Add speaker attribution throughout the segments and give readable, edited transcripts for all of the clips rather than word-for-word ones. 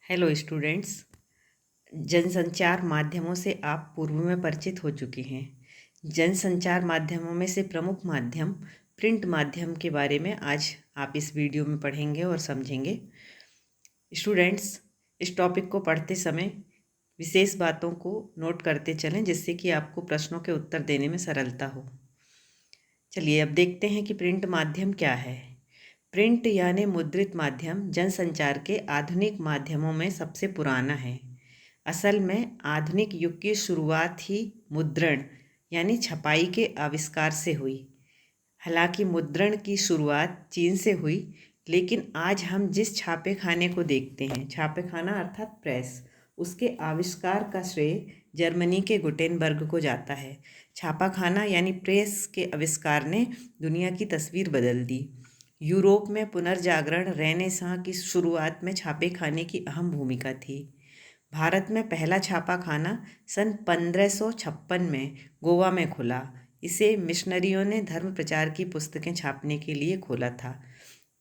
Speaker 1: Hello students. जनसंचार माध्यमों से आप पूर्व में परिचित हो चुके हैं। जनसंचार माध्यमों में से प्रमुख माध्यम प्रिंट माध्यम के बारे में आज आप इस वीडियो में पढ़ेंगे और समझेंगे। स्टूडेंट्स, इस टॉपिक को पढ़ते समय विशेष बातों को नोट करते चलें जिससे कि आपको प्रश्नों के उत्तर देने में सरलता हो। चलिए अब देखते हैं कि प्रिंट माध्यम क्या है। प्रिंट यानी मुद्रित माध्यम जनसंचार के आधुनिक माध्यमों में सबसे पुराना है। असल में आधुनिक युग की शुरुआत ही मुद्रण यानी छपाई के आविष्कार से हुई। हालांकि मुद्रण की शुरुआत चीन से हुई, लेकिन आज हम जिस छापे खाने को देखते हैं, छापे खाना अर्थात प्रेस, उसके आविष्कार का श्रेय जर्मनी के गुटेनबर्ग को जाता है। छापा खाना यानी प्रेस के आविष्कार ने दुनिया की तस्वीर बदल दी। यूरोप में पुनर्जागरण रेनेसां की शुरुआत में छापे खाने की अहम भूमिका थी। भारत में पहला छापा खाना सन 1556 में गोवा में खुला। इसे मिशनरियों ने धर्म प्रचार की पुस्तकें छापने के लिए खोला था।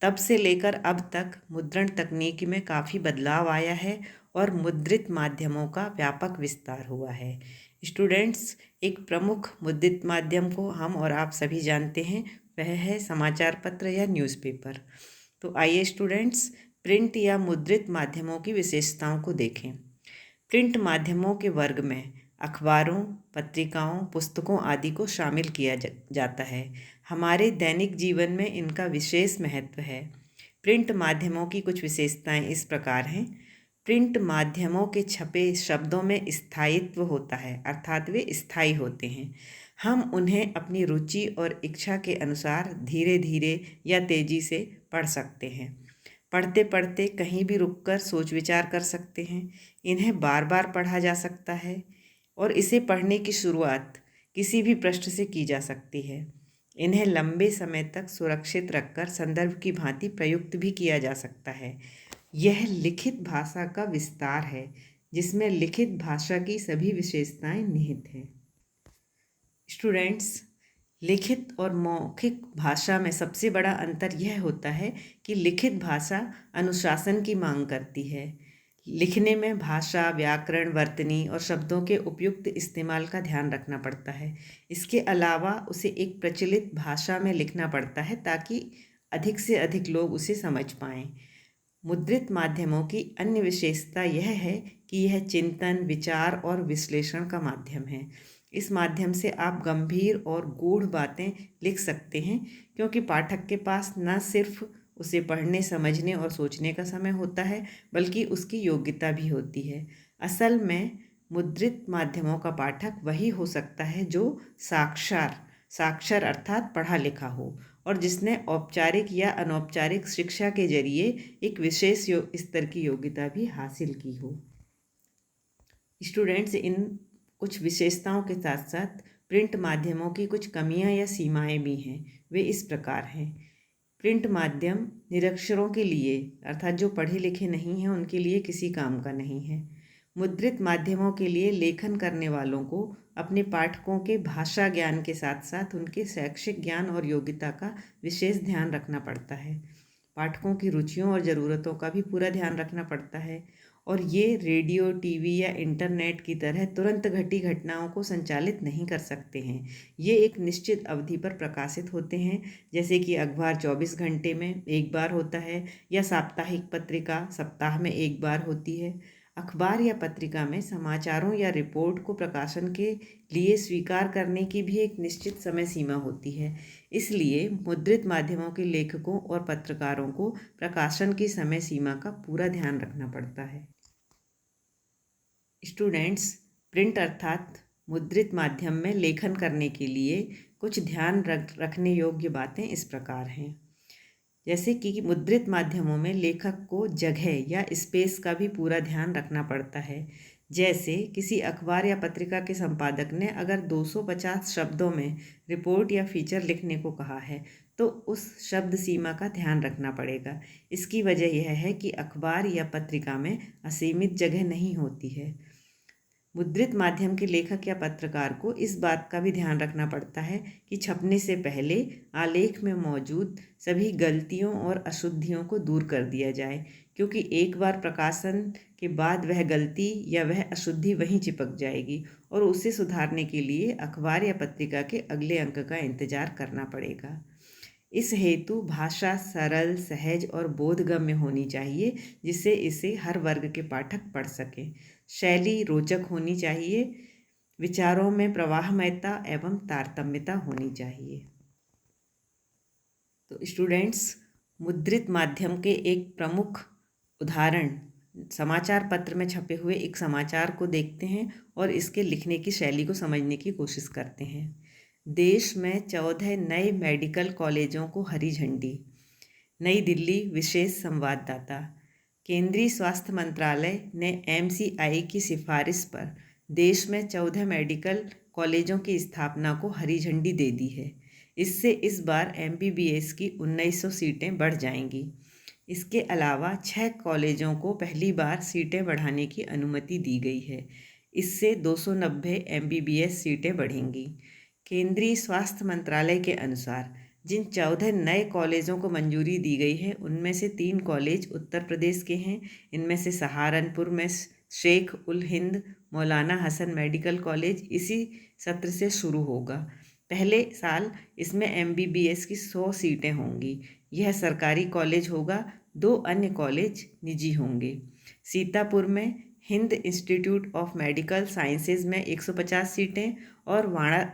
Speaker 1: तब से लेकर अब तक मुद्रण तकनीक में काफ़ी बदलाव आया है और मुद्रित माध्यमों का व्यापक विस्तार हुआ है। स्टूडेंट्स, एक प्रमुख मुद्रित माध्यम को हम और आप सभी जानते हैं, वह है समाचार पत्र या न्यूज़पेपर। तो आइए स्टूडेंट्स, प्रिंट या मुद्रित माध्यमों की विशेषताओं को देखें। प्रिंट माध्यमों के वर्ग में अखबारों, पत्रिकाओं, पुस्तकों आदि को शामिल किया जाता है। हमारे दैनिक जीवन में इनका विशेष महत्व है। प्रिंट माध्यमों की कुछ विशेषताएं इस प्रकार हैं। प्रिंट माध्यमों के छपे शब्दों में स्थायित्व होता है, अर्थात वे स्थायी होते हैं। हम उन्हें अपनी रुचि और इच्छा के अनुसार धीरे धीरे या तेजी से पढ़ सकते हैं। पढ़ते पढ़ते कहीं भी रुककर सोच विचार कर सकते हैं। इन्हें बार बार पढ़ा जा सकता है और इसे पढ़ने की शुरुआत किसी भी पृष्ठ से की जा सकती है। इन्हें लंबे समय तक सुरक्षित रखकर संदर्भ की भांति प्रयुक्त भी किया जा सकता है। यह लिखित भाषा का विस्तार है, जिसमें लिखित भाषा की सभी विशेषताएं निहित हैं। स्टूडेंट्स, लिखित और मौखिक भाषा में सबसे बड़ा अंतर यह होता है कि लिखित भाषा अनुशासन की मांग करती है। लिखने में भाषा, व्याकरण, वर्तनी और शब्दों के उपयुक्त इस्तेमाल का ध्यान रखना पड़ता है। इसके अलावा उसे एक प्रचलित भाषा में लिखना पड़ता है ताकि अधिक से अधिक लोग उसे समझ पाएं। मुद्रित माध्यमों की अन्य विशेषता यह है कि यह चिंतन, विचार और विश्लेषण का माध्यम है। इस माध्यम से आप गंभीर और गूढ़ बातें लिख सकते हैं, क्योंकि पाठक के पास न सिर्फ उसे पढ़ने, समझने और सोचने का समय होता है, बल्कि उसकी योग्यता भी होती है। असल में मुद्रित माध्यमों का पाठक वही हो सकता है जो साक्षर अर्थात पढ़ा लिखा हो और जिसने औपचारिक या अनौपचारिक शिक्षा के जरिए एक विशेष स्तर की योग्यता भी हासिल की हो। स्टूडेंट्स, इन कुछ विशेषताओं के साथ साथ प्रिंट माध्यमों की कुछ कमियां या सीमाएं भी हैं। वे इस प्रकार हैं। प्रिंट माध्यम निरक्षरों के लिए, अर्थात जो पढ़े लिखे नहीं हैं, उनके लिए किसी काम का नहीं है। मुद्रित माध्यमों के लिए लेखन करने वालों को अपने पाठकों के भाषा ज्ञान के साथ साथ उनके शैक्षिक ज्ञान और योग्यता का विशेष ध्यान रखना पड़ता है। पाठकों की रुचियों और ज़रूरतों का भी पूरा ध्यान रखना पड़ता है। और ये रेडियो, टीवी या इंटरनेट की तरह तुरंत घटी घटनाओं को संचालित नहीं कर सकते हैं। ये एक निश्चित अवधि पर प्रकाशित होते हैं, जैसे कि अखबार 24 घंटे में एक बार होता है या साप्ताहिक पत्रिका सप्ताह में एक बार होती है। अखबार या पत्रिका में समाचारों या रिपोर्ट को प्रकाशन के लिए स्वीकार करने की भी एक निश्चित समय सीमा होती है। इसलिए मुद्रित माध्यमों के लेखकों और पत्रकारों को प्रकाशन की समय सीमा का पूरा ध्यान रखना पड़ता है। स्टूडेंट्स, प्रिंट अर्थात मुद्रित माध्यम में लेखन करने के लिए कुछ ध्यान रखने योग्य बातें इस प्रकार हैं। जैसे कि मुद्रित माध्यमों में लेखक को जगह या स्पेस का भी पूरा ध्यान रखना पड़ता है। जैसे किसी अखबार या पत्रिका के संपादक ने अगर 250 शब्दों में रिपोर्ट या फीचर लिखने को कहा है, तो उस शब्द सीमा का ध्यान रखना पड़ेगा। इसकी वजह यह है कि अखबार या पत्रिका में असीमित जगह नहीं होती है। मुद्रित माध्यम के लेखक या पत्रकार को इस बात का भी ध्यान रखना पड़ता है कि छपने से पहले आलेख में मौजूद सभी गलतियों और अशुद्धियों को दूर कर दिया जाए, क्योंकि एक बार प्रकाशन के बाद वह गलती या वह अशुद्धि वहीं चिपक जाएगी और उसे सुधारने के लिए अखबार या पत्रिका के अगले अंक का इंतजार करना पड़ेगा। इस हेतु भाषा सरल, सहज और बोधगम्य होनी चाहिए, जिससे इसे हर वर्ग के पाठक पढ़ सकें। शैली रोचक होनी चाहिए, विचारों में प्रवाहमयता एवं तारतम्यता होनी चाहिए। तो स्टूडेंट्स, मुद्रित माध्यम के एक प्रमुख उदाहरण समाचार पत्र में छपे हुए एक समाचार को देखते हैं और इसके लिखने की शैली को समझने की कोशिश करते हैं। देश में 14 नए मेडिकल कॉलेजों को हरी झंडी। नई दिल्ली, विशेष संवाददाता। केंद्रीय स्वास्थ्य मंत्रालय ने एमसीआई की सिफारिश पर देश में 14 मेडिकल कॉलेजों की स्थापना को हरी झंडी दे दी है। इससे इस बार एमबीबीएस की 1900 सीटें बढ़ जाएंगी। इसके अलावा 6 कॉलेजों को पहली बार सीटें बढ़ाने की अनुमति दी गई है। इससे 290 एमबीबीएस सीटें बढ़ेंगी। केंद्रीय स्वास्थ्य मंत्रालय के अनुसार जिन 14 नए कॉलेजों को मंजूरी दी गई है, उनमें से 3 कॉलेज उत्तर प्रदेश के हैं। इनमें से सहारनपुर में शेख उल हिंद मौलाना हसन मेडिकल कॉलेज इसी सत्र से शुरू होगा। पहले साल इसमें एमबीबीएस की 100 सीटें होंगी। यह सरकारी कॉलेज होगा। 2 अन्य कॉलेज निजी होंगे। सीतापुर में Hind institute of medical sciences में 150 सीटें और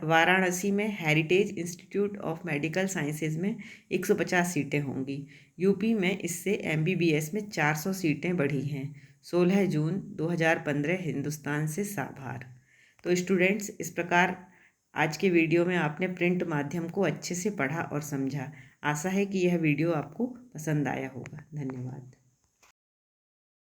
Speaker 1: वाराणसी में heritage institute of medical sciences में 150 सीटें होंगी। यूपी में इससे एमबीबीएस में 400 सीटें बढ़ी हैं। 16 जून 2015 हिंदुस्तान से साभार। तो स्टूडेंट्स, इस प्रकार आज के वीडियो में आपने प्रिंट माध्यम को अच्छे से पढ़ा और समझा। आशा है कि यह वीडियो आपको पसंद आया होगा। धन्यवाद।